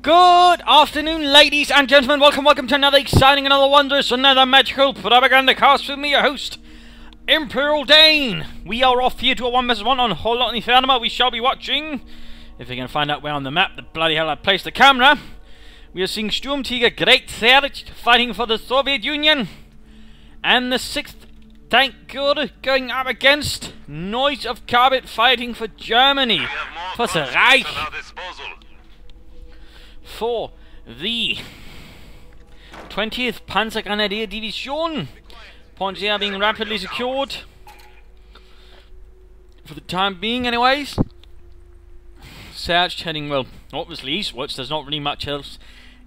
Good afternoon, ladies and gentlemen. Welcome to another exciting, another wondrous, another magical Propagandacast with me, your host, Imperial Dane. We are off here to a 1 vs 1 on Whole Lot Inferno. We shall be watching, if we can find out where on the map the bloody hell I placed the camera. We are seeing Sturmtiger Great Serdj fighting for the Soviet Union, and the 6th Tank Corps going up against NoiseofCarpet fighting for Germany, for Serdj. For the 20th Panzergrenadier Division. Points here are being rapidly secured. For the time being, anyways. Serdj heading, well, obviously eastwards. There's not really much else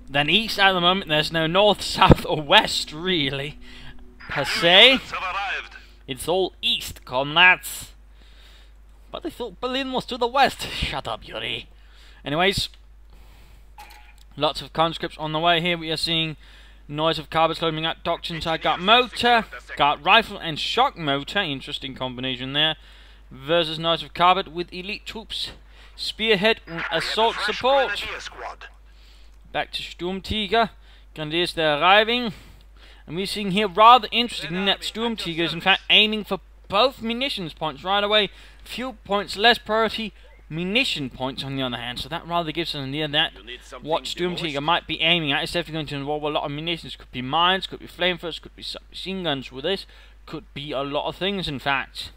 than east at the moment. There's no north, south, or west, really, per se. It's all east, comrades. But I thought Berlin was to the west. Shut up, Yuri. Anyways. Lots of conscripts on the way here. We are seeing NoiseofCarpet loading up doctrines. I got motor, got rifle and shock motor. Interesting combination there. Versus NoiseofCarpet with elite troops, spearhead and assault support. Back to Sturmtiger. Grenadiers, they're arriving. And we're seeing here rather interesting that Sturmtiger is in fact aiming for both munitions points right away. Fuel points, less priority. Munition points on the other hand, so that rather gives us an idea that what Sturmtiger might be aiming at is definitely going to involve a lot of munitions. Could be mines, could be flamethrowers, could be submachine guns with this, could be a lot of things in fact.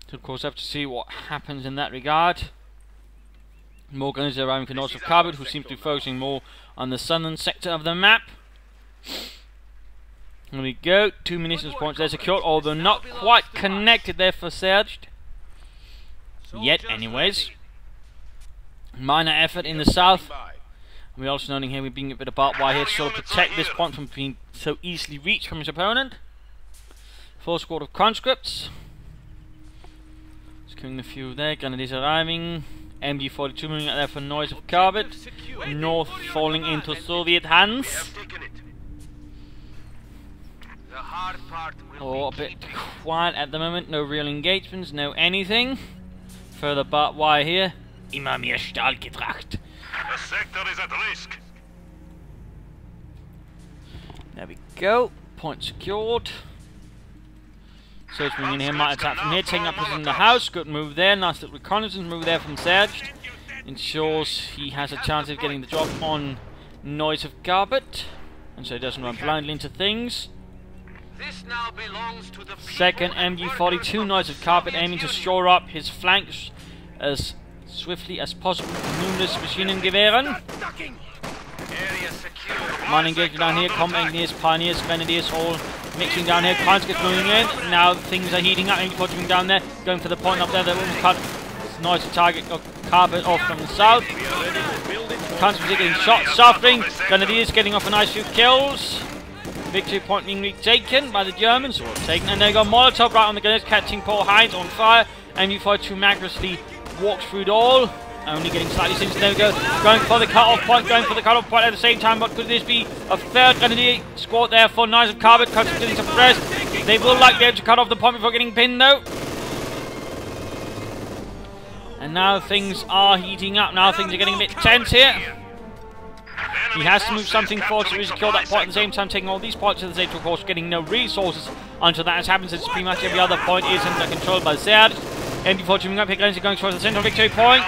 So of course have to see what happens in that regard. More guns are arriving for NoiseofCarpet, who seems to be focusing more on the southern sector of the map. There we go, 2 munitions points there secured, although not quite connected there for Serdj. Yet, anyways. Minor effort in the south. We're also noting here we're being a bit of barbed wire here to sort of protect this point from being so easily reached from his opponent. 4 squad of conscripts. Just killing a few there. Grenadiers arriving. MG42 moving out there for NoiseofCarpet. North falling into Soviet hands. Oh, a bit quiet at the moment. No real engagements, no anything. Further barbed wire here. Immer mehr Stahl getracht. The sector is at risk. There we go. Point secured. Serdj moving in here, might attack from here, taking up position in the house. Good move there. Nice little reconnaissance move there from Serdj. Ensures he has a chance of getting the job on NoiseofCarpet, and so he doesn't run blindly into things. This now belongs to the Second MG42 NoiseofCarpet aiming to shore up his flanks as swiftly as possible with numerous Maschinengewehren. One engagement down here, combat engineers, pioneers, grenadiers, all mixing down here. Conscripts moving in. Now things are heating up. MG42 moving down there, going for the point up there. They will cut NoiseofCarpet off from the south. Conscripts are getting shot, suffering. Grenadiers getting off a nice few kills. Victory point being retaken by the Germans, or taken, and they got Molotov right on the grenades, catching Paul Heinz on fire. MG42 magically walks through it all, only getting slightly singed. There we go, going for the cut-off point, at the same time. What could this be? A third grenadier squad there for NoiseofCarpet, getting suppressed. They will likely be able to cut off the point before getting pinned though. And now things are heating up, now things are getting a bit tense here. He has to move something forward to secure that point at the same time, taking all these points at the same time, of course, getting no resources until that has happened, since pretty much every other point is under control by Serdj. MG42 moving up here, going towards the central victory point.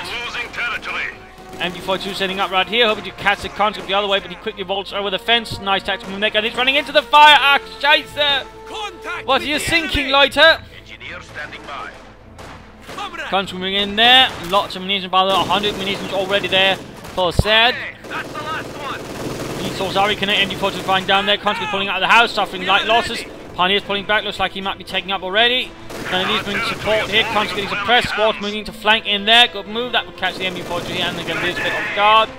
MG42 setting up right here, hoping to catch the conscript the other way, but he quickly vaults over the fence. Nice tactical move there, and he's running into the fire. Ah, Scheiße! What are you thinking, Leute? Conscript moving in there, lots of munitions, by the 100 munitions already there for Serdj. Zari connect, MG42 flying down there, conscript pulling out of the house, suffering light losses. Pioneers pulling back, looks like he might be taken up already. Grenadiers moving support here, conscript getting suppressed, squad moving to flank in there. Good move, that will catch the MG42 and the Grenadiers a bit off guard.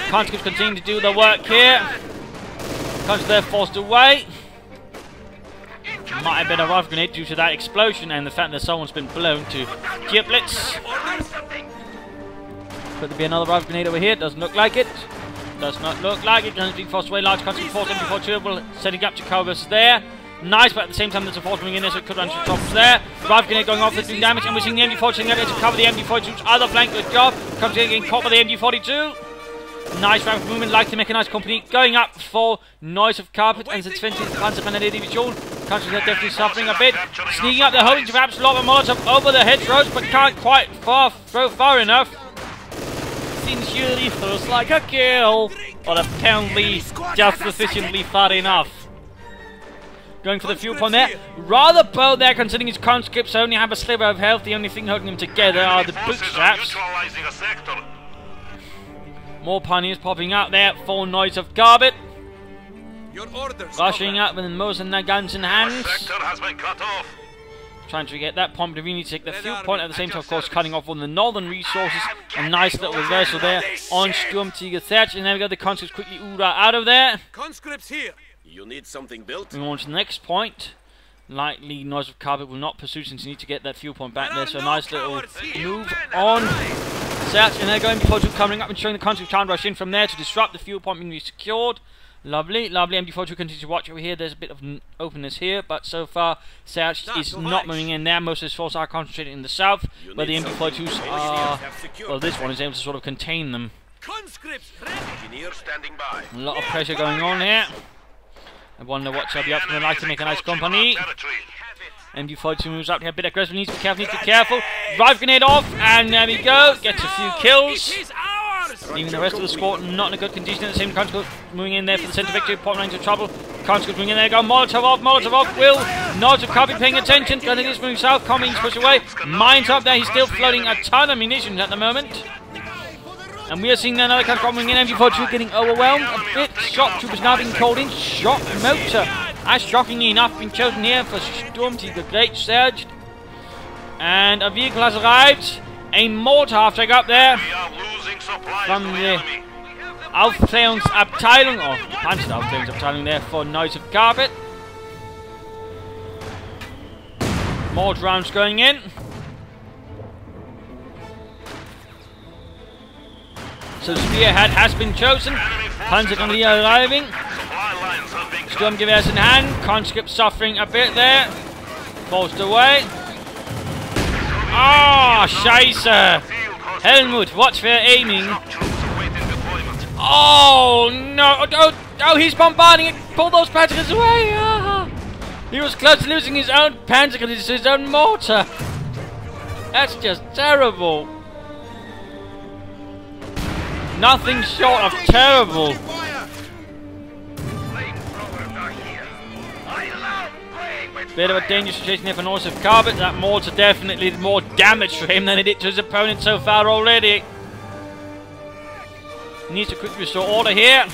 Conscripts continue to do their work here. Conscripts there forced away. Might have been a rifle grenade due to that explosion and the fact that someone's been blown to giblets. Could there be another rifle grenade over here? Doesn't look like it. Does not look like it. Guns being forced away. Large conscript force, MG42 will setting up Jacobus there. Nice, but at the same time there's a force coming in there, so it could run to the top there. Rifle grenade going off, that's doing damage, and we're seeing the MG42 getting to cover the MG42's other flank. Good job. Comes in, getting caught by the MG42. Nice rapid movement, like the mechanized company. Going up for NoiseofCarpet and the 20th Panzergrenadier Division. Countries are definitely suffering a bit. Sneaking up, they're hoping to perhaps lob a Molotov over the hedgerows, but can't quite throw far enough. Sincerely feels like a kill, but apparently just sufficiently far enough. Going for the fuel point there. Rather bold there, considering his conscripts only have a sliver of health. The only thing holding them together are the bootstraps. More pioneers popping out there for NoiseofCarpet. Rushing up with most of their guns in hand. Trying to get that point, but we need to take the fuel point at the same time, of course, cutting off all the northern resources. A nice little reversal there on Sturmtiger Serdj. And then we got the conscripts quickly out of there. Conscripts here. You need something built? We on to the next point. Likely NoiseofCarpet will not pursue since you need to get that fuel point back there. So a nice little move on Serdj. And they're going before two coming up and showing the conscripts trying to rush in from there to disrupt the fuel point being secured. Lovely, lovely. MD42 continues to watch over here. There's a bit of openness here, but so far Serdj is not moving in there. Most of his forces are concentrated in the south, where the MD42s are. Well, this one is able to sort of contain them. A lot of pressure going on here. I wonder what shall be up for the light to make a nice company. MD42 moves up here a bit aggressive. Needs to be careful, needs to be careful. Drive grenade off, and there we go. Gets a few kills. Leaving the rest of the squad not in a good condition. At the same time, Conscript moving in there for the centre victory. Popping into trouble. Conscript moving in there. Go Molotov off. Molotov off. Will NoiseofCarpet paying attention. Grenadiers moving south. Comings push away. Mines up there. He's still floating a ton of munitions at the moment. And we are seeing another Conscript moving in. MG42 getting overwhelmed a bit. Shock troopers now being called in. Shock motor. As shockingly enough, been chosen here for Sturmtiger Great Serdj. And a vehicle has arrived. A mortar half-track up there from the Aufklärungsabteilung, or Panzeraufklärungsabteilung there for NoiseofCarpet. More rounds going in. So Spearhead has been chosen. Panzergrenadier arriving. Sturmgewehrs in hand. Conscript suffering a bit there. Forced away. Ah, Scheiße! Helmut, watch for aiming. Oh no! Oh, he's bombarding it! Pull those panzers away! Ah. He was close to losing his own panzer because it's his own mortar. That's just terrible. Nothing short of terrible. Bit of a dangerous situation here for NoiseofCarpet. That mortar definitely did more damage to him than it did to his opponent so far already. He needs to quickly restore order here.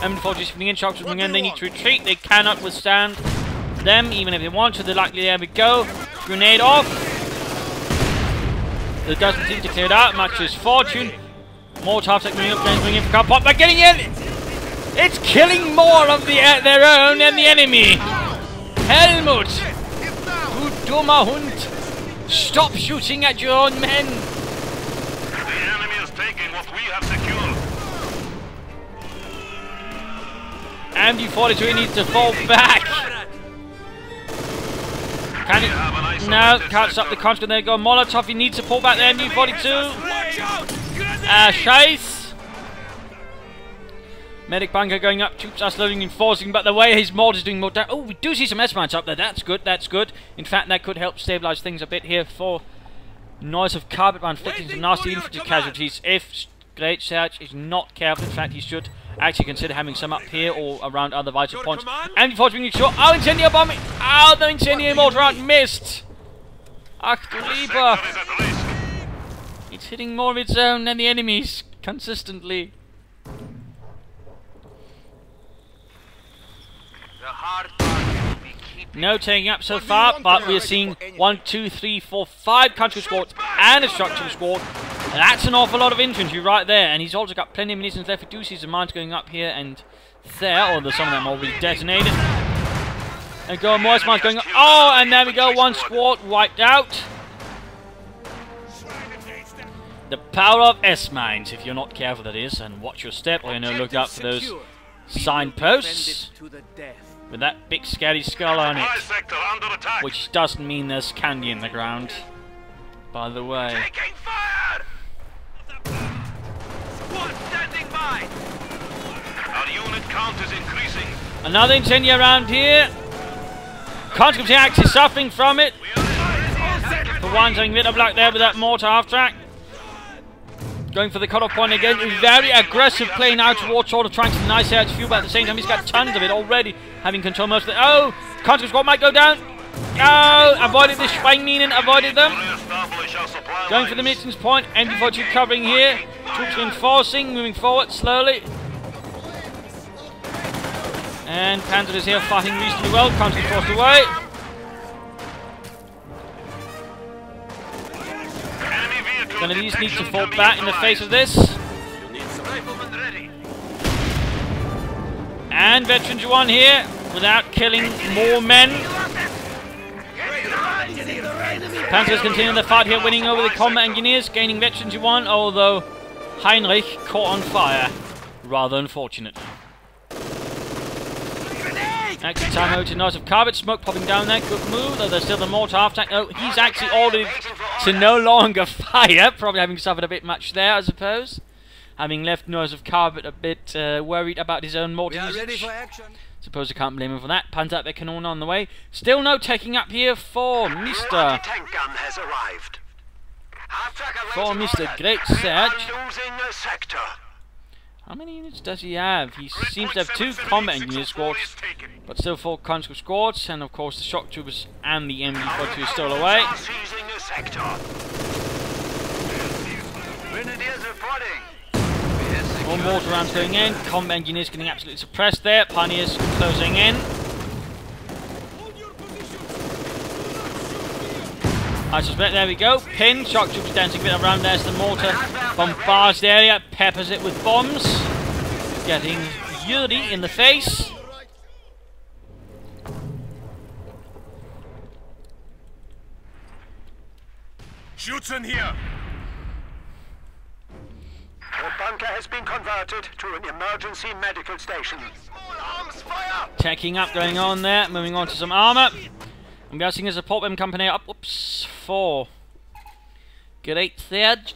MD40 spinning in, Shocks moving in. They need to retreat. They cannot withstand them, even if they want to. They're likely there we go. Grenade off. There doesn't seem to clear it out, much to his fortune. Mortar half-tech moving up, moving in for car pop. They're getting in! It's killing more of their own than the enemy! Helmut! Du dummer Hund! Stop shooting at your own men! The enemy is taking what we have secured. MD42 needs to fall back! Can he? No, can't stop the conscript. There you go. Molotov, he needs to pull back the MD42. Scheiß! Medic bunker going up, troops are slowly reinforcing, but the way his mortar is doing more damage. Oh, we do see some S-mines up there. That's good, that's good. In fact, that could help stabilise things a bit here for NoiseofCarpet by inflicting some nasty infantry casualties. If Great Serdj is not careful, in fact, he should actually consider having some up here or around other vital points. And before being short, oh, incendiary bombing! Oh, the incendiary mortar round missed! Ach du lieber! It's hitting more of its own than the enemy's consistently. No taking up so far, but we're seeing 1, 2, 3, 4, 5 country squads and a structural squad. That's an awful lot of infantry right there, and he's also got plenty of munitions left. We do see some mines going up here and there, although some of them already detonated. And go more mines going up. Oh, and there we go, one squad wiped out. The power of S-mines, if you're not careful that is, and watch your step, or look out for those signposts with that big scary skull on it, which doesn't mean there's candy in the ground, by the way. Another incendiary around here. Conscripts here actually suffering from it. For once, having a bit of luck there with that mortar half-track. Going for the cut-off point again. Very aggressive play now towards sort of trying to deny Serdj fuel, but at the same time he's got tons of it already, having control most of it. Oh! Conscript squad might go down. No! Avoided the Schweinminen, avoided them. Going for the missions point. MB42 covering here. Troops reinforcing, moving forward slowly. And Panzer is here fighting reasonably well. Conscript forced away. Grenadiers need to fall back in the face of this. And Veterans One here, without killing more men. Panzers continue the fight here, winning over the combat engineers, gaining Veterans One, although Heinrich caught on fire. Rather unfortunate. Exit time over to NoiseofCarpet, smoke popping down there, good move, though there's still the mortar half-tank. Oh, he's actually ordered to no longer fire, probably having suffered a bit much there, I suppose. Having left NoiseofCarpet a bit worried about his own mortar usage. Suppose I can't blame him for that. Panzerabwehrkanone on the way. Still no taking up here for Mr. Great Serdj. How many units does he have? He seems to have 2 combat engineer squads, but still 4 conscript squads, and of course the shock troopers and the MB42 are still away. More mortar rounds going in, combat engineers getting absolutely suppressed there, pioneers closing in. I suspect, there we go, pin, shock troops dancing a bit around there as the mortar bombards the area, peppers it with bombs, getting Yuri in the face. Schützen here! The bunker has been converted to an emergency medical station. Checking up going on there, moving on to some armour. I'm guessing a support weapon company up, oops, for Great Serdj.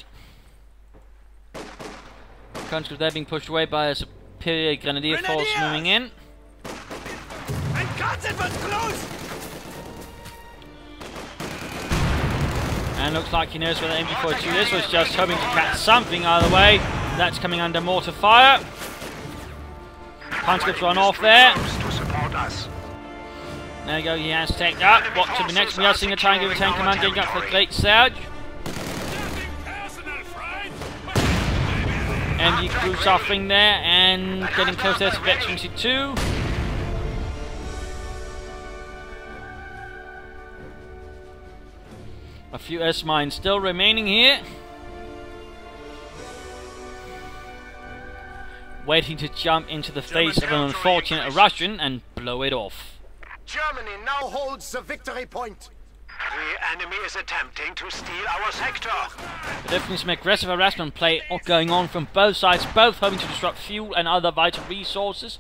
Conscripts there being pushed away by a superior grenadier force moving in. And looks like he knows where the MB42 is, was just hoping to catch something either way. That's coming under mortar fire. Conscripts run off there. There you go, he has taken up. What to be next? We are seeing a triangle of 10 command getting up for Great Serdj. MG crew suffering there and getting close there to Veterans 2. A few S-mines still remaining here. Waiting to jump into the face of an unfortunate Russian and blow it off. Germany now holds the victory point. The enemy is attempting to steal our sector. Definitely some aggressive harassment play going on from both sides, both hoping to disrupt fuel and other vital resources.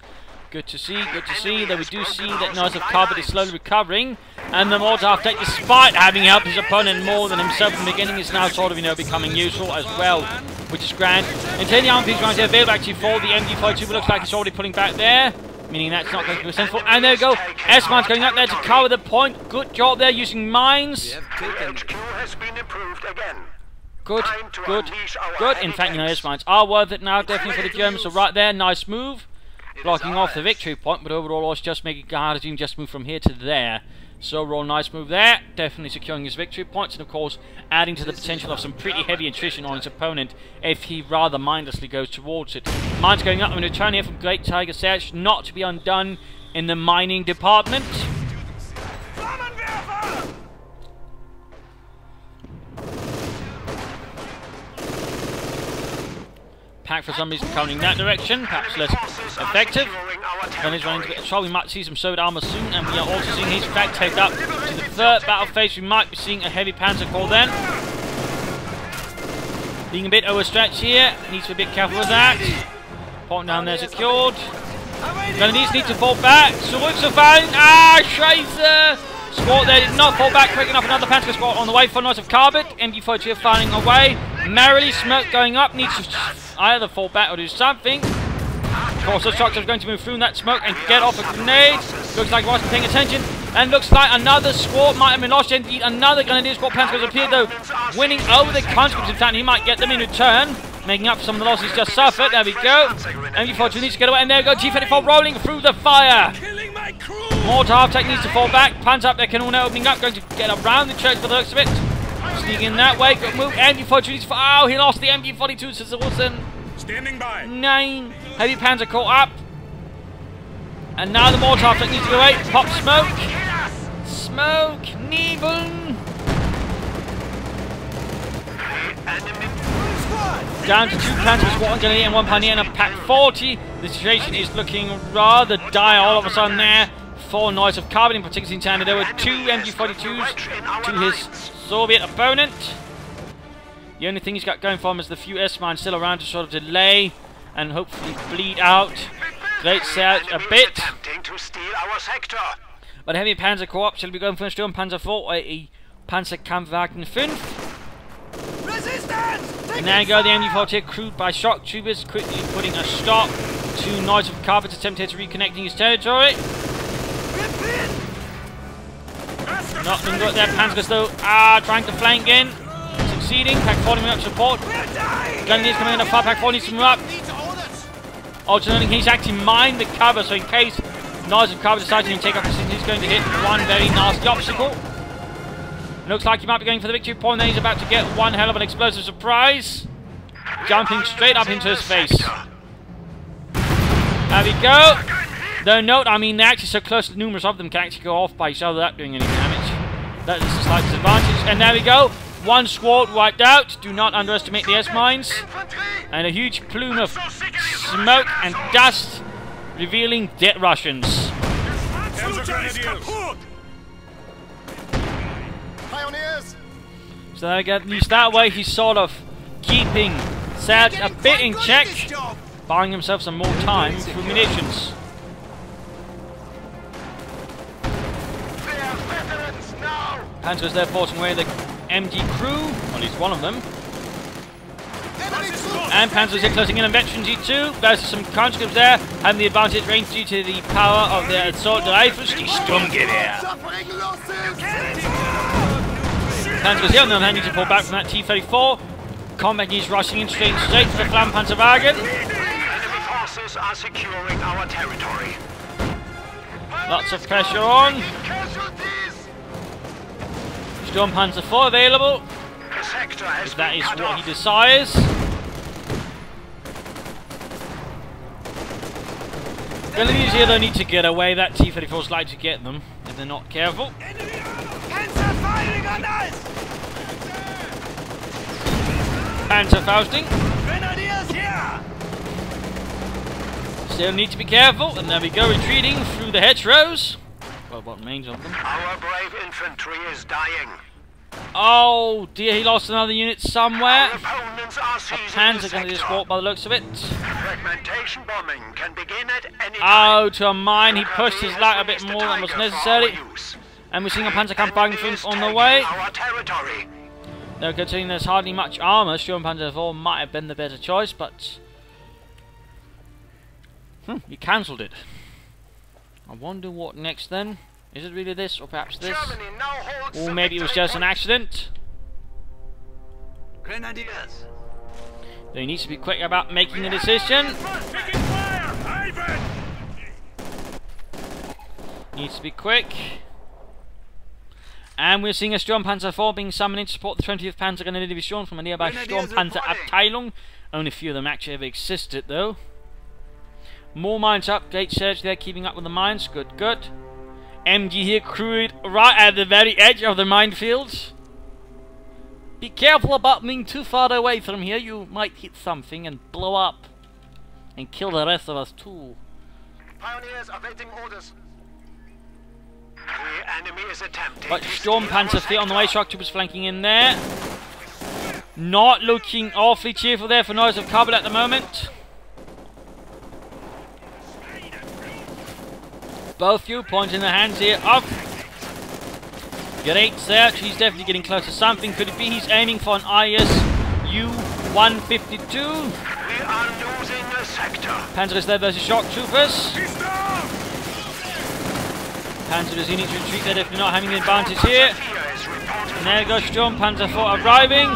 Good to see, that we do see that NoiseofCarpet is slowly recovering, and the mortar half-tank, despite having helped his opponent more than himself in the beginning, is now sort of, becoming useful as well, which is grand. Incendiary armor piece rounds here available actually for the MG42, but looks like it's already pulling back there, meaning that's not going to be sensible. And there we go, S-mines going up there to cover the point. Good job there using mines. HQ has been improved again. Good. In fact, S-mines are worth it now, definitely for the Germans. So right there, nice move. Blocking off the victory point, but overall it's just making Gardazine just move from here to there. So overall, nice move there, definitely securing his victory points, and of course adding to the potential of some pretty heavy attrition on his opponent if he rather mindlessly goes towards it. Mines going up, I'm going to turn here from Great Tiger Serdj, not to be undone in the mining department. Pack for some reason coming in that direction, perhaps less effective. Then he's running to get trouble. We might see some Soviet armor soon, and we are also seeing his flag taped up to the third battle phase. We might be seeing a heavy panzer corps then. Being a bit overstretched here, needs to be a bit careful with that. Point down there secured. Grenadiers need to fall back. Zurückzufallen. Ah, Scheiße! Squad there did not fall back quick enough. Another panzer squad on the way for NoiseofCarpet. MG42 firing away. Merrily, smoke going up. Needs to either fall back or do something. course, those shockers are going to move through that smoke and get off a grenade. Looks like he wasn't paying attention. And looks like another squad might have been lost. Indeed, another Grenadier squad. Panzer's appeared though, winning over the conscripts. In fact, he might get them in return, making up for some of the losses just suffered. There we go. MG42 needs to get away, and there we go. T-34 rolling through the fire. Mortar half-tech needs to fall back. Panzer up there, can all now opening up, going to get around the church for the looks of it. Sneaking that way, good move. MG42 needs to fall. Oh, he lost the MG42 to Wilson. Standing by. 9. Heavy Panzer caught up. And now the mortar half-tech needs to go away. Pop smoke. Smoke. Nebel. Down to 2 Panzers, 1 Grenadier and 1 Pioneer and a Pack 40. The situation is looking rather dire all of a sudden there for NoiseofCarpet, in particular in Canada. There were 2 MG42s to his Soviet opponent. The only thing he's got going for him is the few S-mines still around to sort of delay and hopefully bleed out Great Serdj a bit. But Heavy Panzer Co-op shall be going for a Sturmpanzer 4 or a Panzerkampfwagen 5. And there you go, the MG40 crewed by shock troopers, quickly putting a stop to NoiseofCarpet's attempt here to reconnecting his territory. Not been good there, Panzers though trying to flank in. Succeeding, Pack 40 moving up support. Grenadiers coming in, a far Pack 40 needs to move up. Alternating, he's actually mined the cover, so in case NoiseofCarpet decides to take up position, he's going to hit one very nasty obstacle. Looks like he might be going for the victory point, then he's about to get one hell of an explosive surprise. Jumping straight up into his face. There we go. Though note, I mean, they're actually so close that numerous of them can actually go off by each other without doing any damage. That is a slight disadvantage. And there we go. One squad wiped out. Do not underestimate the S-mines. And a huge plume of smoke and dust revealing dead Russians. So there we go, at least that way he's sort of keeping Serdj a bit in check, buying himself some more time through munitions. Panzer's there forcing away the MG crew, or at least one of them. And Panzer's here closing in on Veteran G2. There's some conscripts there, having the advantage range due to the power of their assault rifles. Die Sturmgewehr. Panzer's here, on the other hand, need to pull back from that T-34. Combat is rushing in straight to the Flammenpanzerwagen. Enemy forces are securing our territory. Lots of pressure on. Sturmpanzer 4 available, if that is what he desires. Grenadiers here though need to get away. That T-34 is likely to get them if they're not careful. Panzer Fausting. Still need to be careful, and there we go, retreating through the hedgerows. Well, what remains of them. Our brave infantry is dying. Oh dear, he lost another unit somewhere. Our opponents are seizing Panzer going to just walk by the looks of it. Fragmentation bombing can begin at any time. Oh, to a mine, he pushed his light a bit more than was necessary. And we're seeing a Panzerkampfwagen 5 on the way. Though considering there's hardly much armour, Sturmpanzer 4 might have been the better choice, but he cancelled it. I wonder what next then. Is it really this, or perhaps this? Or maybe it was just an accident? Grenadiers. Though he needs to be quick about making a decision. Needs to be quick. And we're seeing a Sturmpanzer 4 being summoned in to support the 20th Panzer Grenadier Division from a nearby Sturmpanzer Abteilung. Only a few of them actually ever existed though. More mines up, great Serdj there, keeping up with the mines, good, good. MG here crewed right at the very edge of the minefields. Be careful about being too far away from here, you might hit something and blow up. And kill the rest of us too. Pioneers awaiting orders. The enemy is attempting. But Sturmpanzer 4 on the way, shock troopers flanking in there. Not looking awfully cheerful there for NoiseofCarpet at the moment. Both viewpoints in the hands here of Great Serdj. He's definitely getting close to something. Could it be he's aiming for an ISU-152? We are losing the sector. Panzer is there versus shock troopers. Panzer is needing to retreat there if they're not having the advantage here. And there goes Sturm Panzer 4 arriving.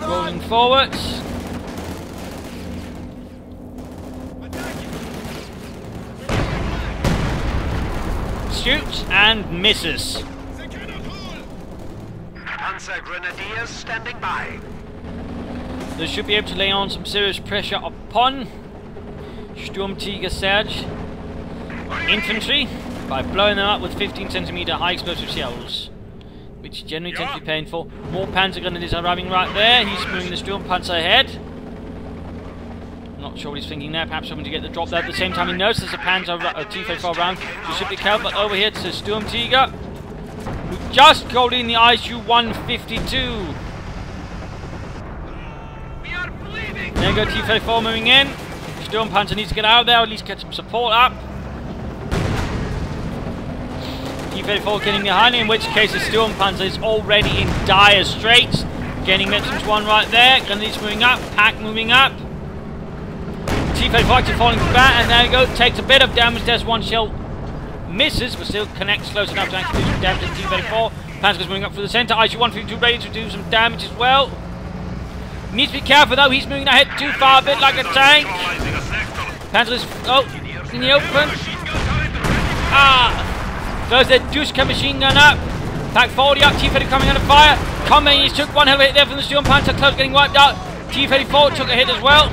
Rolling forwards. Shoots and misses. Panzer Grenadiers standing by. They should be able to lay on some serious pressure upon Sturmtiger Serdj infantry by blowing them up with 15cm high explosive shells, which generally tends to be painful. More Panzer Grenadiers are arriving right there. He's moving the Sturm Panzer ahead. Not sure what he's thinking there. Perhaps hoping to get the drop there. At the same time, he knows there's a Panzer T-34 round. So should be careful. But over here to Sturmtiger, who just called in the ISU-152. There you go, T-34 moving in. Sturm Panzer needs to get out of there, or at least get some support up. T-34 getting behind him, in which case the Sturm Panzer is already in dire straits. Getting Metzgens 1 right there. Grenadiers moving up, Pack moving up. T-34 actually falling back, and there you go, takes a bit of damage. There's one shell misses, but still connects close enough to actually do some damage to T-34. Panzer's moving up through the centre. ISU-152 ready to do some damage as well. Needs to be careful though, he's moving ahead too far, a bit like a tank. Panzer is, in the open. Goes the Duschka machine gun up. Pack 40 up, T-34 coming under fire. Commandeers took one hell of a hit there from the Sturm Panzer, close getting wiped out. T-34 took a hit as well.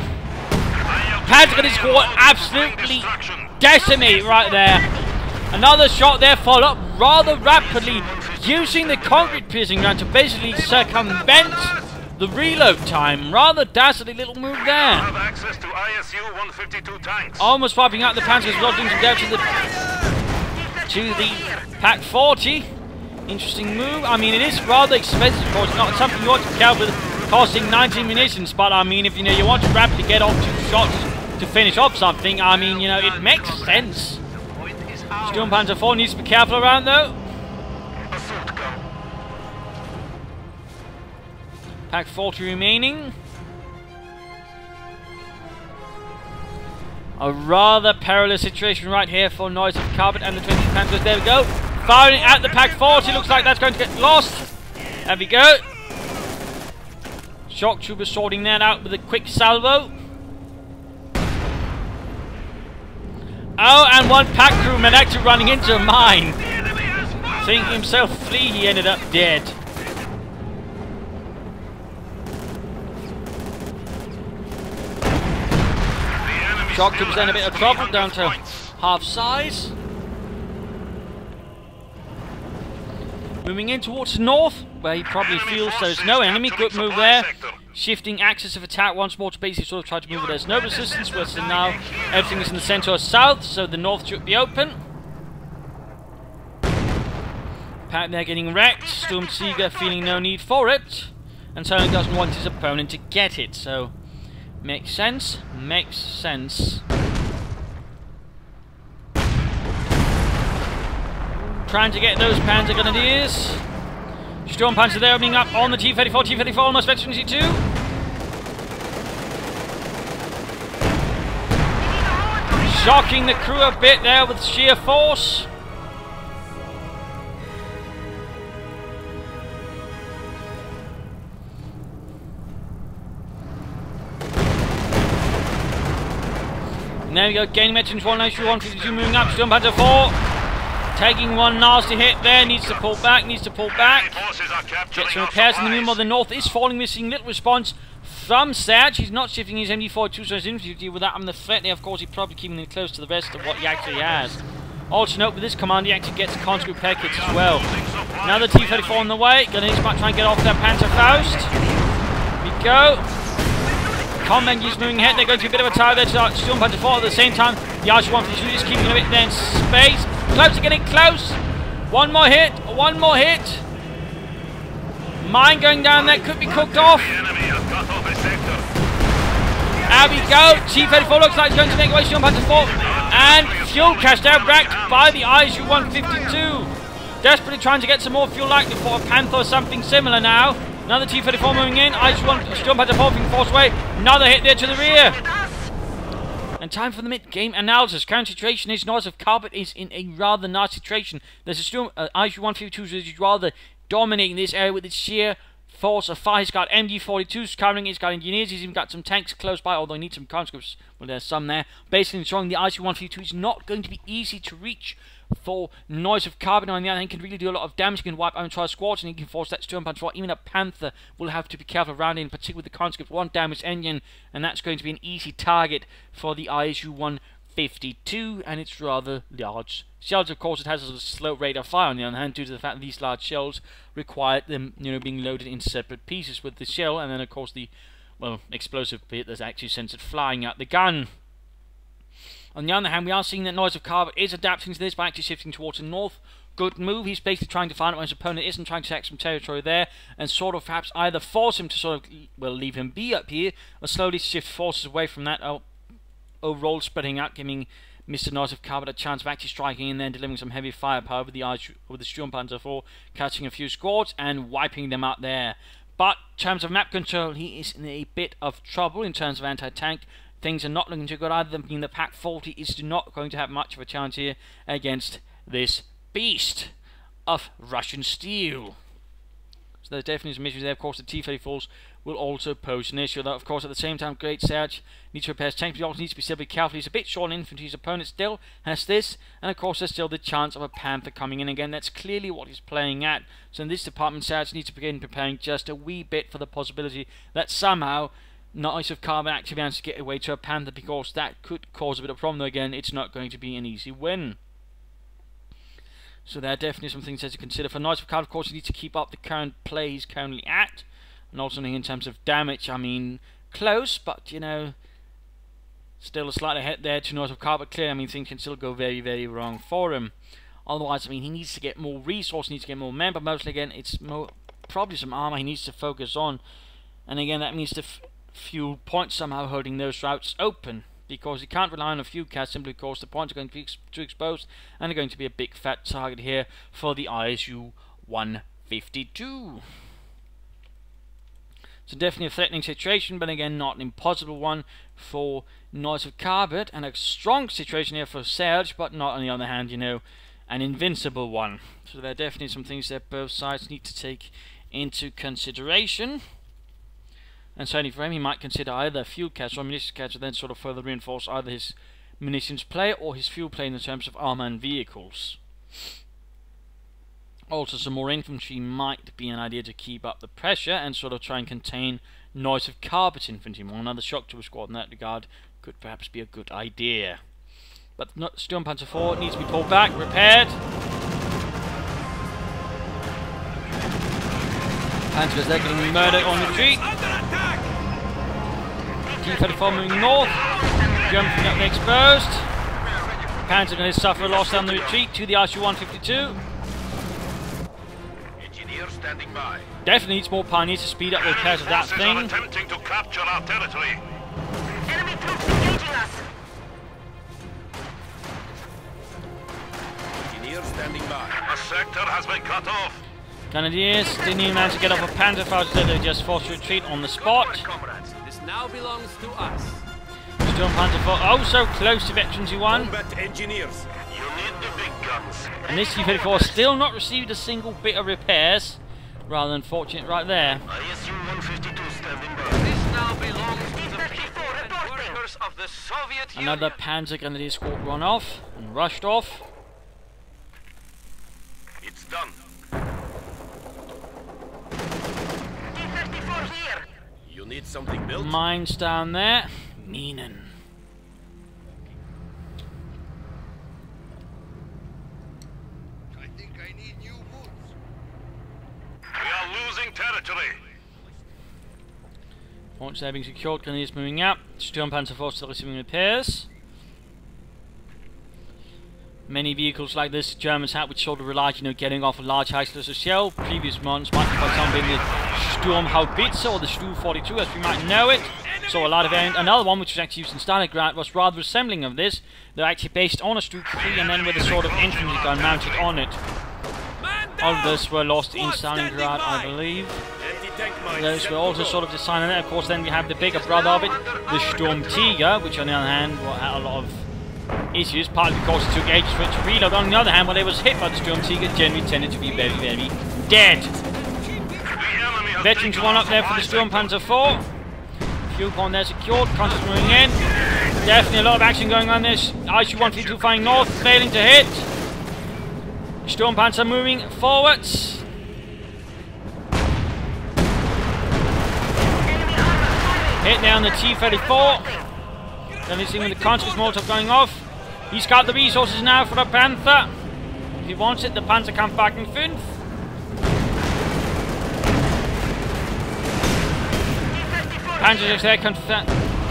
Panzer got his squad absolutely decimate right there. Another shot there followed up rather rapidly, using the concrete piercing gun to basically circumvent the reload time. Rather dastardly little move there. Have access to ISU-152 tanks. Almost wiping out the Panzers, lodging them down to the Pack 40. Interesting move. I mean, it is rather expensive, of course. Not something you want to count with, costing 19 munitions. But I mean, if you want to rapidly get off 2 shots to finish off something, I mean, it makes sense. Sturm Panzer 4 needs to be careful around though. Pack 40 remaining. A rather perilous situation right here for NoiseofCarpet and the 20 Panthers. There we go. Firing at the Pack 40. Looks like that's going to get lost. There we go. Shock Trooper sorting that out with a quick salvo. Oh, and one Pack crewman actually running into a mine. Seeing himself flee, he ended up dead. Shock Trooper's in a bit of trouble, down to half size. Moving in towards the north, where he probably feels there's no enemy. Good move there. Shifting axis of attack once more to basically sort of try to move where there's no resistance. Whereas now everything is in the centre or south, so the north should be open. Pack there getting wrecked. Sturmtiger feeling no need for it, and certainly doesn't want his opponent to get it. So makes sense. Makes sense. Trying to get those Panzer Grenadiers. Sturm Panzer there opening up on the T-34. T-34 almost efficiency 2. Shocking the crew a bit there with sheer force. And there we go, gaining Metzgens 1, ISU-152 moving up. Sturm Panzer 4. Taking one nasty hit there, needs to pull back, Get some repairs in the meanwhile. The north is falling, missing little response from Serdj. He's not shifting his MD-42 so his infantry with that. I'm the threat there, of course, he's probably keeping it close to the rest of what he actually has. Also note, with this command, he actually gets conscript repair kits as well. Another T-34 on the way. Gonna need to try and get off that Panzerfaust. Here we go. Commandeers moving ahead, they're going to a bit of a tie there to Sturm Panzer 4 at the same time. The ISU-152 is keeping a bit there in space. Close, are getting close. One more hit. Mine going down there, could be cooked off. There we go. T-34 looks like it's going to make away Sturm Panzer 4. And fuel cache there, wrecked by the ISU-152. Desperately trying to get some more fuel, likely for a Panther or something similar now. Another T-34 moving in. IS-1 jump at the forward force away. Another hit there to the rear. And time for the mid-game analysis. Current situation is NoiseofCarpet is in a rather nasty situation. There's a Storm IS-152 is rather dominating this area with its sheer force of fire. He's got MG-42s covering, he's got engineers, he's even got some tanks close by, although he needs some conscripts. Well, there's some there. Basically ensuring the IS-152 is not going to be easy to reach for NoiseofCarpet. On the other hand, can really do a lot of damage. He can wipe out entire squads, and he can force that Sturm Panzer. Even a Panther will have to be careful around it, in particular with the conscript. One damaged engine, and that's going to be an easy target for the IS-152, and it's rather large shells. Of course, it has a slow rate of fire on the other hand, due to the fact that these large shells require them, being loaded in separate pieces with the shell, and then of course the, well, explosive bit that's actually sends it flying out the gun. On the other hand, we are seeing that NoiseofCarpet is adapting to this by actually shifting towards the north. Good move. He's basically trying to find out where his opponent is and trying to take some territory there, and sort of perhaps either force him to sort of, well, leave him be up here, or slowly shift forces away from that overall spreading out, giving Mr. NoiseofCarpet a chance of actually striking in there and delivering some heavy firepower with the Sturm Panzer IV, catching a few squads and wiping them out there. But in terms of map control, he is in a bit of trouble in terms of anti-tank. Things are not looking too good either, meaning the Pack 40 is not going to have much of a chance here against this beast of Russian steel. So there's definitely some issues there. Of course, the T-34s will also pose an issue, though of course at the same time great Serdj needs to repair his tank, but he also needs to be still careful. He's a bit short on infantry. His opponent still has this, and of course there's still the chance of a Panther coming in again. That's clearly what he's playing at. So in this department, Serdj needs to begin preparing just a wee bit for the possibility that somehow NoiseofCarpet actually managed to get away to a Panther, because that could cause a bit of problem, though again it's not going to be an easy win. So there are definitely some things to consider. For NoiseofCarpet, of course, he needs to keep up the current play he's currently at, and also in terms of damage, I mean, close, but still a slight ahead there to NoiseofCarpet. Clear, I mean, things can still go very, very wrong for him. Otherwise, I mean, he needs to get more resource, he needs to get more men, but mostly again, it's probably some armor he needs to focus on, and again, that means the fuel points somehow holding those routes open, because you can't rely on a few cats simply because the points are going to be too exposed, and they're going to be a big fat target here for the IS-152. So definitely a threatening situation, but again not an impossible one for NoiseofCarpet, and a strong situation here for Serdj, but not on the other hand, an invincible one. So there are definitely some things that both sides need to take into consideration. And certainly for him, he might consider either fuel catch or munitions catch, and then sort of further reinforce either his munitions play or his fuel play in terms of armor and vehicles. Also, some more infantry might be an idea to keep up the pressure and sort of try and contain NoiseofCarpet infantry. More another shock to a squad in that regard could perhaps be a good idea. But Sturm Panzer IV needs to be pulled back, repaired. Panzer is there getting murdered on the retreat. T-34 moving north. Jumping up exposed. Panzer going to suffer a loss down the retreat to the IS-152. Standing by. Definitely needs more pioneers to speed up the repairs of that thing. Attempting to capture our territory. Enemy troops engaging us. Engineer standing by. A sector has been cut off. Grenadiers didn't even manage to get off a Panther fire, so they just forced to retreat on the spot. Comrades, this now belongs to us. Sturm Panzer IV, oh so close to Veterans U1. Combat engineers, you need the big guns. And this T-34 still not received a single bit of repairs. Rather unfortunate right there. IS-152 standing by. This now belongs to the people and workers of the Soviet Union. Another Panzer Grenadier squad run off and rushed off. It's done. T-34 here. You need something built? Mines down there. Minen. I think I need new boots. We are losing territory. Points there being secured, Grenadiers moving up. Sturm Panzer IV still receiving repairs. Many vehicles like this Germans have, which sort of rely, getting off a large high explosive shell. Previous ones might be, for example, the Sturm Haubitze or the Stu 42, as we might know it. So a lot of another one, which was actually used in Stalingrad, was rather resembling of this. They're actually based on a Stu 3 and then with a sort of infantry gun mounted on it. All of this were lost in Stalingrad, I believe. Those were also sort of the sign of that. Of course, then we have the bigger brother of it, the Sturmtiger, which on the other hand had a lot of issues, partly because it took ages for it to reload. On the other hand, when it was hit by the Sturmtiger, generally tended to be very, very dead. Veterans one up there for the Sturmpanzer 4. Fuel pond there secured, Constance moving in. Definitely a lot of action going on this. IC-152 flying north, failing to hit. Sturmpanzer moving forwards. Hit there on the T-34. Then we see with the Constance Molotov going off. He's got the resources now for a Panther. If he wants it, the Panzer comes back in 5th. Panzer 6 there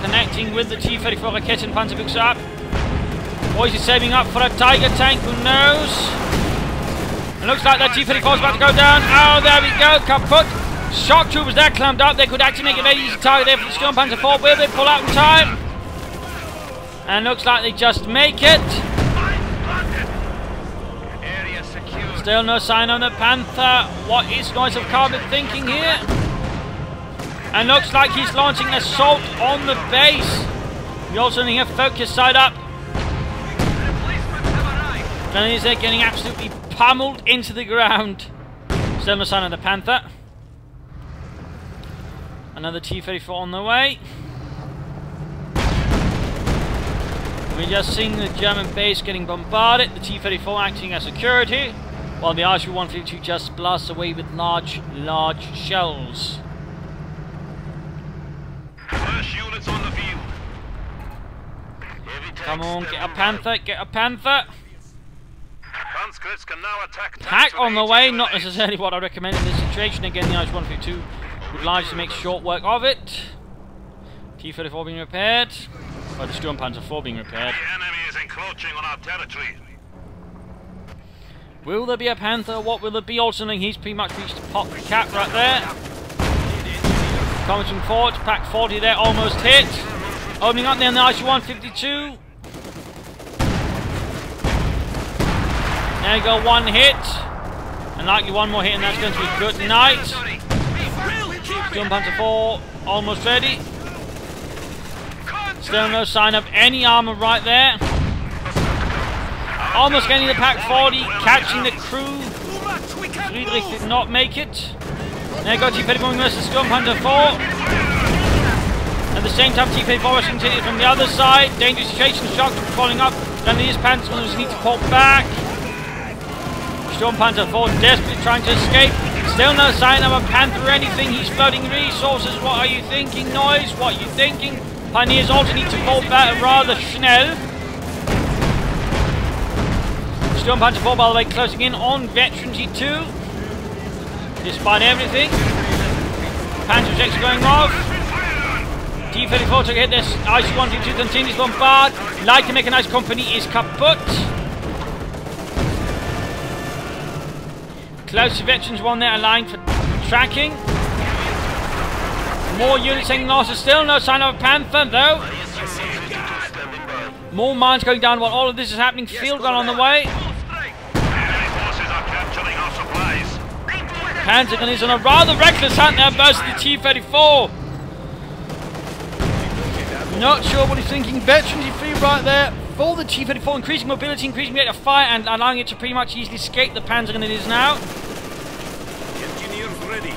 connecting with the T-34 Raketen. Panzer picks up. Or is he saving up for a Tiger tank? Who knows? It looks like that T-34 is about to go down. Oh, there we go. Kaput. Shock troopers there climbed up. They could actually make a very easy target there for the Sturmpanzer 4. Will they pull out in time? And looks like they just make it. Still no sign on the Panther. What is NoiseofCarpet thinking here? And looks like he's launching an assault on the base. We also need a focus side up. And they're getting absolutely pummeled into the ground. Still no sign of the Panther. Another T-34 on the way. We're just seeing the German base getting bombarded. The T-34 acting as security, while the RC-152 just blasts away with large shells. First units on the field. Come on, get a Panther, get a Panther. Conscripts can now attack Attack on the way, not necessarily what I recommend in this situation. Again, the RC-152 would largely make short work of it. T-34 being repaired. Or the Sturmpanzer 4 being repaired. The enemy is encroaching on our territory. Will there be a Panther? What will there be? Also, he's pretty much reached the pop cap right there. Coming from forward, pack 40 there, almost hit. Opening up there on the RC-152. There you go, one hit. And likely one more hit, and that's going to be good night. Sturmpanzer 4 almost ready. Still no sign of any armor right there. Almost getting the pack 40, catching the crew. Friedrich did not make it. There you go, T-34 moving versus Sturmpanzer 4. At the same time, T-34 rushing continues from the other side. Dangerous situation, shock falling up. Then these Panthers will just need to pull back. Sturmpanzer 4 desperately trying to escape. Still no sign of a Panther or anything. He's flooding resources. What are you thinking, Noise? What are you thinking? Pioneers also need to pull back rather schnell. Sturmpanzer 4, by the way, closing in on Veteran G2. Despite everything. Panzer 6 going off. T-34 took a hit. This IC-152 continues to bombard. Light mechanized company is kaput. Close to Veterans 1 there, aligned for tracking. More units taking losses. Still no sign of a Panther though. More mines going down while all of this is happening. Field gun on the way. Panzer gun is on a rather reckless hunt there versus the T-34. Not sure what he's thinking. Veteran G3 right there for the T-34, increasing mobility, increasing rate of fire, and allowing it to pretty much easily escape the Panzer gun it is now. Engineers ready.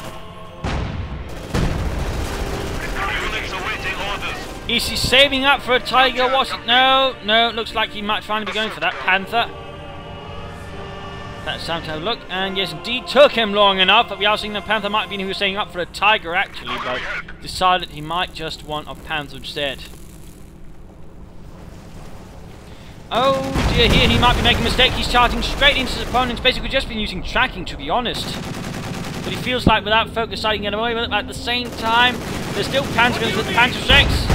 Units awaiting orders. Is he saving up for a Tiger? Was it? No, looks like he might finally be going for that Panther. That's time to have a look, and yes, indeed, took him long enough, but we are seeing the Panther might be who was saving up for a Tiger actually, but decided he might just want a Panther instead. Oh dear, here he might be making a mistake. He's charging straight into his opponents, basically just been using tracking to be honest. But he feels like without focus I can get away with it, but at the same time, there's still Panzer guns with the Panzer 6.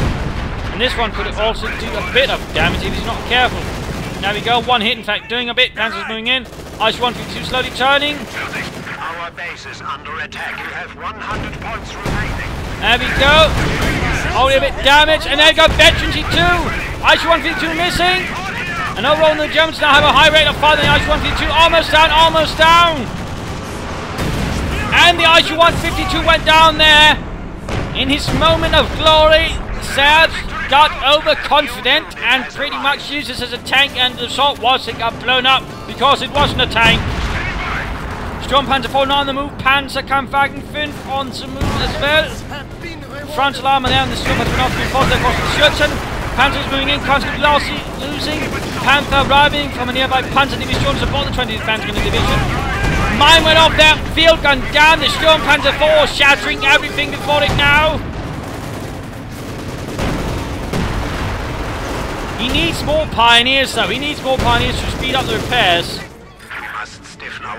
And this one could also do a bit of damage if he's not careful. There we go, one hit in fact, doing a bit. Panzer's moving in. IC-152 slowly turning. Our base is under attack. You have 100 points remaining. There we go. Only a bit damage. And there you go, Veteran G2. IC-152 missing. And overall the Germans now have a high rate of fire than the IC-152. Almost down, almost down. And And the IQ-152 went down there. In his moment of glory, Serdj got overconfident and pretty much used this as a tank, and the result was it got blown up because it wasn't a tank. Sturmpanzer 4 on the move, Panzerkampfwagen 5 on the move as well. Frontal armor there, and the Sturmpanzer went off to reinforce their course with Serdj. Panzer is moving in, constant losing. Panther arriving from a nearby Panzer Division to support the 20th Panzer Division. Mine went off there, field gun down, the Sturmpanzer 4 shattering everything before it now. He needs more pioneers though, he needs more pioneers to speed up the repairs.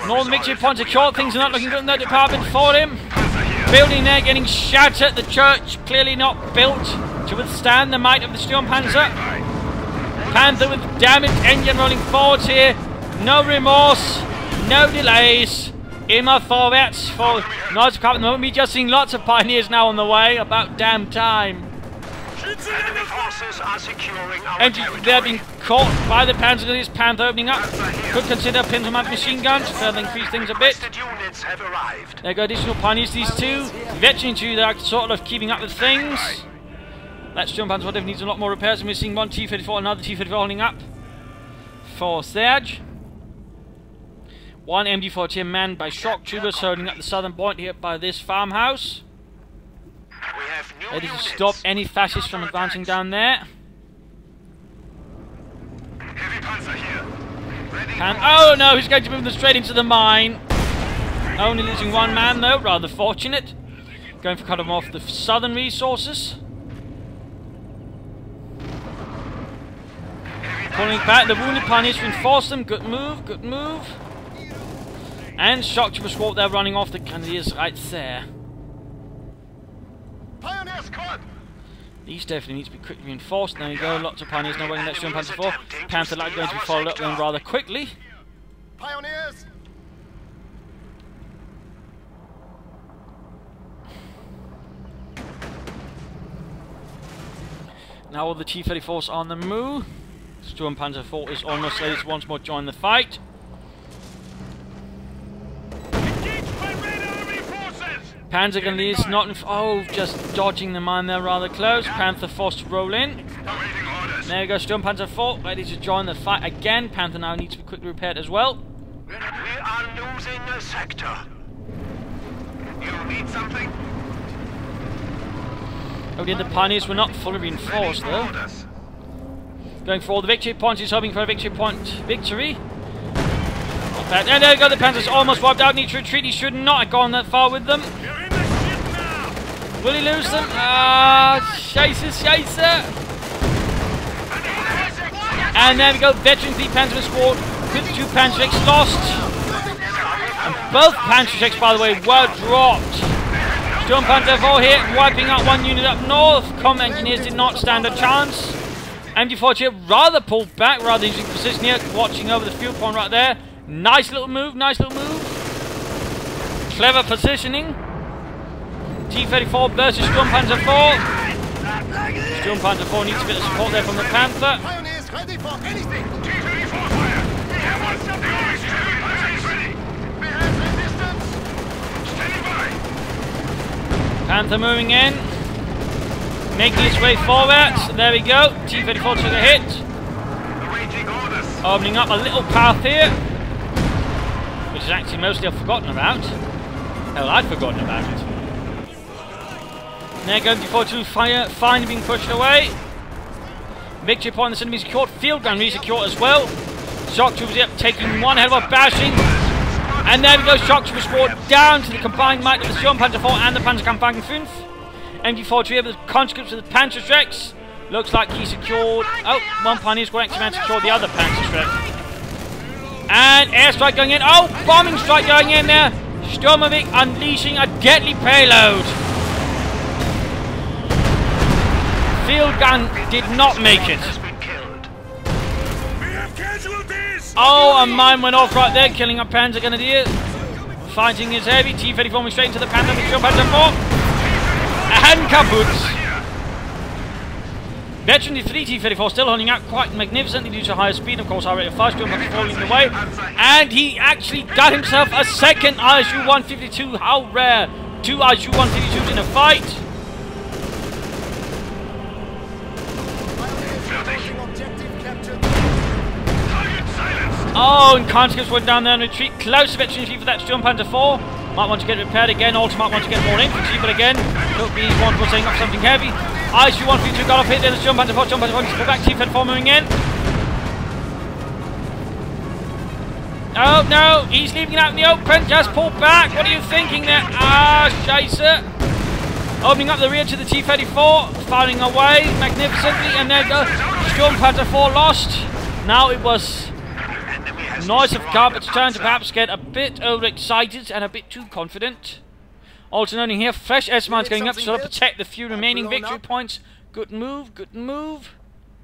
Northern victory point secured, things are not looking good in that department for him. Building there getting shattered, the church clearly not built to withstand the might of the Sturmpanzer. Panther with damaged engine rolling forwards here, no remorse, no delays. Immer vorwärts for NoiseofCarpet at the moment. We're just seeing lots of pioneers now on the way, about damn time. Engines there being caught by the Panzer. Panther opening up. Could consider pins on machine guns to further increase things a bit. There go additional pioneers, these two. Veteran 2, they're sort of keeping up with things. That Sturmpanzer whatever needs a lot more repairs, and we're seeing one T-34, another T-34 holding up for Serdj. One MG-40 manned by shock troopers holding up the southern point here by this farmhouse. Ready to stop any fascists from advancing down there. And oh no, he's going to move them straight into the mine. Only losing one man though, rather fortunate. Going for cut him off the southern resources. Pulling back, the wounded pioneers reinforce them. Good move, good move. And shock trooper squad there running off the Canadians right there. Pioneer squad! These definitely need to be quickly reinforced. There you go, lots of pioneers now waiting that Sturmpanzer 4. Panther like going to be followed up then rather quickly. Pioneers! Now all the T-34s on the move. Sturmpanzer 4 is almost ready to once more join the fight. Panzer Grenadiers not just dodging the mine there rather close. Panther forced to roll in. There we go, Sturmpanzer 4 ready to join the fight again. Panther now needs to be quickly repaired as well. We are losing a sector. You need something? Oh dear, the pioneers were not fully reinforced though. Going for all the victory points, he's hoping for a victory point victory. And there we go, the Panzer's almost wiped out, needs to retreat, he should not have gone that far with them. Will he lose them? Scheiße. And there we go, veteran 3 Panzer squad with 2 Panzerjets lost. And both Panzerjets, by the way, were dropped. Sturmpanzer 4 here, wiping out one unit up north. Com engineers did not stand a chance. MG-40 here rather pulled back, rather using position here, watching over the fuel point right there. Nice little move, nice little move. Clever positioning. T-34 versus Sturmpanzer 4. Sturmpanzer 4 needs a bit of support there from the Panther. Pioneers ready for anything! T-34 fire! We have one supplies! Ready! We have resistance! Standing by! Panther moving in. Making its way forward. So there we go. T-34 took a hit. Awaiting orders! Opening up a little path here. Which is actually mostly I've forgotten about. Hell, I'd forgotten about it. There goes MG-42 fire, finally being pushed away. Victory point in the center secured, field gun re-secured as well. Shock troopers yep, taking one hell of a bashing. And there we go, shock trooper squad down to the combined might of the Sturmpanzer 4 and the Panzerkampfwagen 5. MG-43 with the conscripts of the Panzerjets. Looks like he secured. Oh, one pioneer squad man secured the other Panzerjets. And airstrike going in. Oh, bombing strike going in there. Sturmovik unleashing a deadly payload. Field gun did not make it. Oh, a mine went off right there, killing a Panzer Grenadier. Fighting is heavy. T-34 moving straight into the Panther. The Sturmpanzer 4. And kaput. Veteran 3 T-34 still holding out quite magnificently due to higher speed, of course, high rate of fire, jump falling in the way. And he actually got himself a second ISU-152. How rare! 2 ISU-152s in a fight. Oh, and conscripts went down there and retreat. Close to Veteran 3 for that Jump Panther 4. Might want to get it repaired again. Also might want to get more infantry, but again, could be one for setting up something heavy. ISU-152 got off hit there. There's Jump Panther 4. Jump Panther 4 needs to pull back. T-34 moving in. Oh no, he's leaving it out in the open. Just pull back. What are you thinking there? Ah, Scheisse. Opening up the rear to the T-34, firing away magnificently, and there goes Jump Panther 4 lost. Now it was NoiseofCarpet's turn to perhaps get a bit overexcited and a bit too confident. Also noting here, fresh S-mines going up to sort of protect the few remaining victory points. Good move, good move.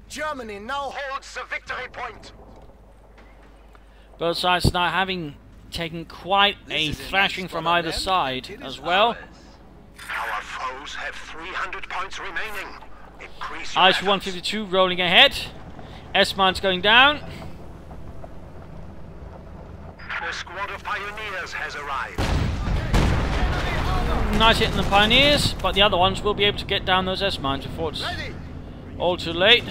Germany now holds the victory point. Both sides now having taken quite a thrashing from either side as well. Our foes have 300 points remaining. Increase ISU-152 rolling ahead. S-mines going down. The squad of pioneers has arrived. Nice hitting the pioneers, but the other ones will be able to get down those S-mines before it's all too late.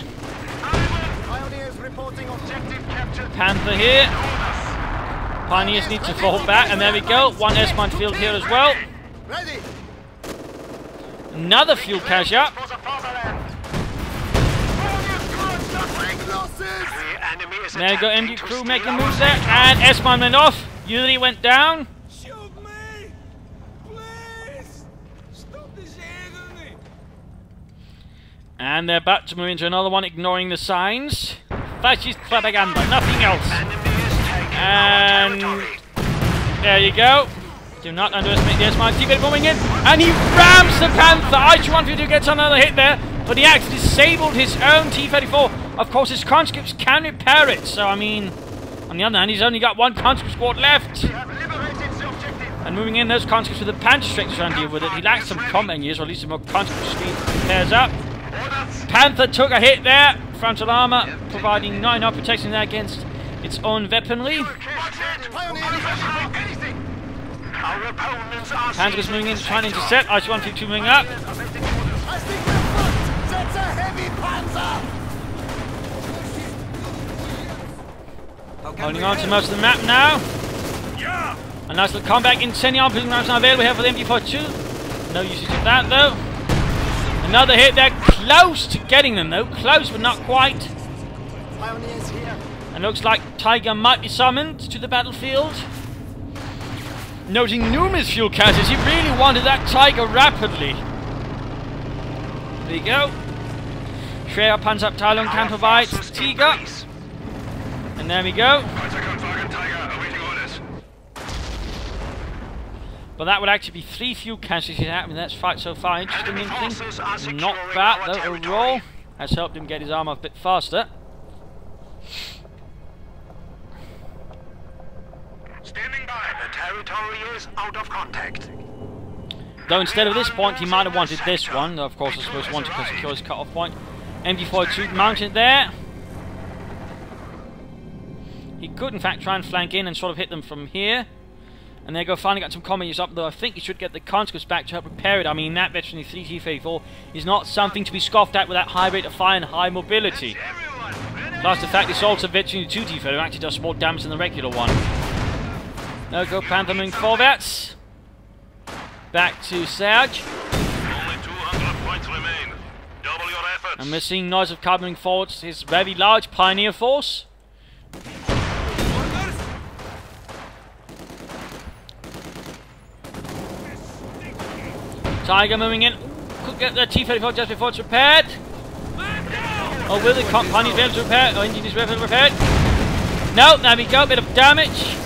Pioneers reporting objective captured. Panther here. Pioneers need to fall back, and there we go. One S-mine field here as well. Ready. Another fuel cache up. For the fatherland. And there you go, MD crew making moves there, and S-mine went off. Yuri went down. Shoot me! Please! Stop this agony! And they're about to move into another one, ignoring the signs. Fascist propaganda, nothing else. And there you go. Do not underestimate the S-mine. T-34 bombing in, and he rams the Panther. ISU-152 gets another hit there, but he actually disabled his own T-34. Of course, his conscripts can repair it, so I mean, on the other hand, he's only got one conscript squad left. And moving in, those conscripts with the Panther straight to try and deal with it. He lacks some combat years, or at least some more conscript speed. Pairs up. Panther took a hit there. Frontal armor, providing not enough protection there against its own weaponry. Panther's moving in to try and intercept. ISU-152 moving up. Holding on to most of the map now. A nice little comeback incendiary putting rounds now available here for the MG42. No usage of that though. Another hit there, close to getting them though. Close but not quite. And looks like Tiger might be summoned to the battlefield. Noting numerous fuel caches, he really wanted that Tiger rapidly. There you go. Schwer Panzerabteilung can provide Tiger. And there we go. But that would actually be 3 fuel caches he's at. I mean, that's fight so far. Interesting thing. Not bad though overall. Has helped him get his arm up a bit faster. Standing by. The territory is out of contact. Though instead of this point, he might have wanted this one. Of course, I suppose wanted to secure his cut-off point. MG42 mounted there. He could, in fact, try and flank in and sort of hit them from here. And there you go, finally got some combat use up, though I think he should get the conscripts back to help repair it. I mean, that Veteran 3 T-34 is not something to be scoffed at with that high rate of fire and high mobility. Plus the fact it's also Veteran 2 T-34 actually does more damage than the regular one. There we go, Panther moving forwards. Back to Serdj. Only 200 points remain. Double your efforts. And we're seeing NoiseofCarpet moving forwards his very large pioneer force. Tiger moving in. Could get the T-34 just before it's repaired. Or will the pioneers be able to repair it? Or engineers be able to repair it? No, there we go, bit of damage.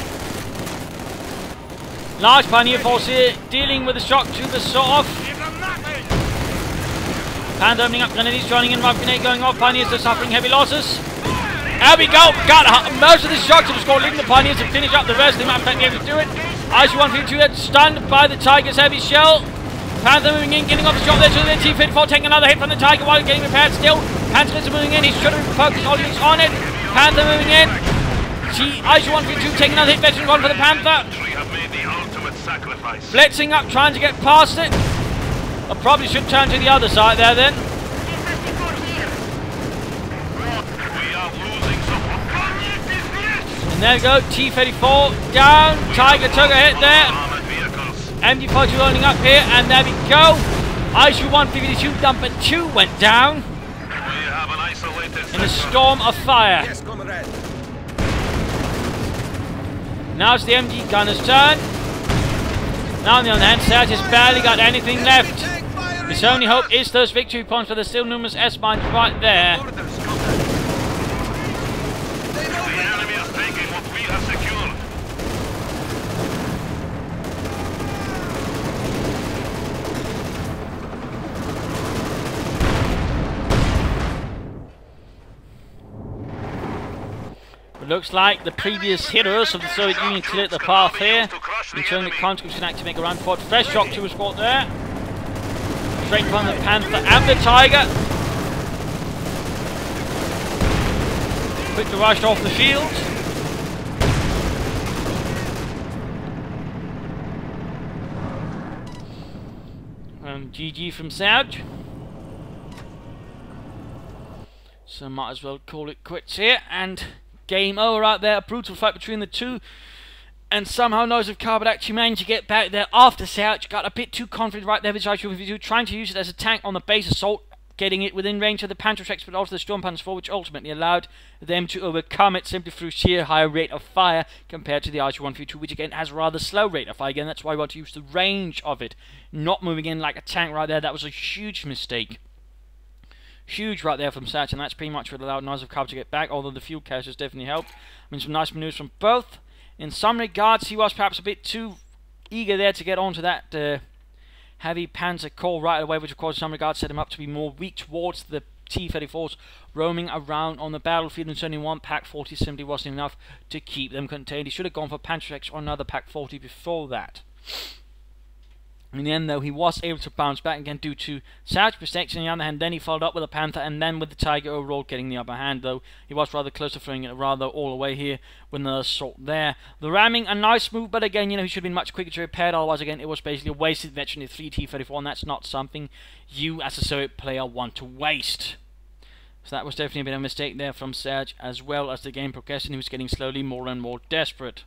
Large pioneer force here, dealing with the shock troopers sort of. Panther opening up grenades, joining in, rough grenade going off. Pioneers are suffering heavy losses. There we go, got most of the shock troopers score, leaving the pioneers to finish up the rest. They might be able to do it. ISU-152 there, stunned by the Tiger's heavy shell. Panther moving in, getting off the shot there to the T-34, taking another hit from the Tiger while getting repaired still. Panther is moving in. He should have focused all units on it. Panther moving in. ISU-132 taking another hit. Veteran one for the Panther. We have made the ultimate sacrifice. Blitzing up, trying to get past it. I probably should turn to the other side there then. We are losing some. And there we go. T-34 down. Tiger took a hit there. Armored vehicles. MG-42 loading up here. And there we go. ISU-152 number 2 went down We have an isolated in a sector. storm of fire. Yes, comrade. Now it's the MG gunner's turn. Now on the other hand, Serdj has barely got anything left. His only hope is those victory points, but there's still numerous S-mines right there. The enemy is taking what we have secured. It looks like the previous hitters of the Soviet Union cleared the path here, ensuring that conscripts can activate a round forward. Fresh shock to was caught there. Straight from the Panther and the Tiger. Quick to rush off the field. GG from Serdj. So might as well call it quits here, and game over right there. A brutal fight between the two, and somehow NoiseofCarpet actually managed to get back there after Serdj got a bit too confident right there with ISU-152, trying to use it as a tank on the base assault, getting it within range of the Panzerschrecks but also the Storm Panzers 4, which ultimately allowed them to overcome it simply through sheer higher rate of fire compared to the ISU-152, which again has a rather slow rate of fire. Again, that's why we want to use the range of it, not moving in like a tank right there. That was a huge mistake. Huge right there from Serdj, and that's pretty much what allowed NoiseofCarpet to get back, although the fuel cache has definitely helped. I mean, some nice maneuvers from both. In some regards, he was perhaps a bit too eager there to get onto that heavy Panzer core right away, which of course in some regards set him up to be more weak towards the T-34s roaming around on the battlefield, and certainly one Pak-40 simply wasn't enough to keep them contained. He should have gone for Panzerschrecks or another Pak-40 before that. In the end, though, he was able to bounce back again due to Serdj's mistakes. On the other hand, then he followed up with a Panther and then with the Tiger overall getting the upper hand, though he was rather close to throwing it rather all the way here with another assault there. The ramming, a nice move, but again, you know, he should have been much quicker to repair it. Otherwise, again, it was basically a wasted veteran of 3 T-34, and that's not something you as a Soviet player want to waste. So that was definitely a bit of a mistake there from Serdj, as well as the game progressed, and he was getting slowly more and more desperate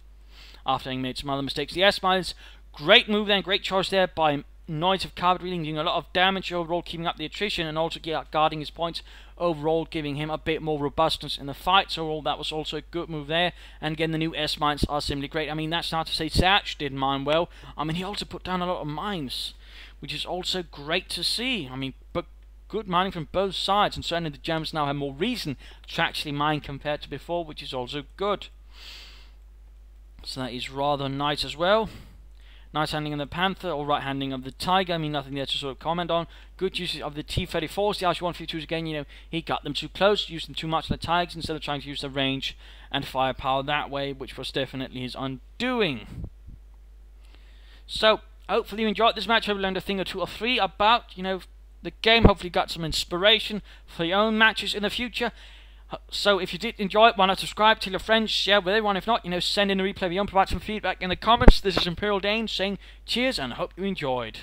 after having made some other mistakes. The S-Mines, great move there, great choice there by NoiseofCarpet, really doing a lot of damage overall, keeping up the attrition and also guarding his points overall, giving him a bit more robustness in the fight. So overall, that was also a good move there. And again, the new S-mines are simply great. I mean, that's not to say Serdj did mine well. I mean, he also put down a lot of mines, which is also great to see. I mean, but good mining from both sides, and certainly the Germans now have more reason to actually mine compared to before, which is also good. So that is rather nice as well. Nice handling of the Panther, or right handling of the Tiger. I mean, nothing there to sort of comment on. Good usage of the T-34s. The ISU-152s, again, you know, he got them too close, used them too much on the Tigers instead of trying to use the range and firepower that way, which was definitely his undoing. So, hopefully you enjoyed this match. Hope you learned a thing or two or three about, you know, the game. Hopefully you got some inspiration for your own matches in the future. So if you did enjoy it, why not subscribe, tell your friends, share with everyone. If not, you know, send in a replay of your own, provide some feedback in the comments. This is Imperial Dane saying cheers and I hope you enjoyed.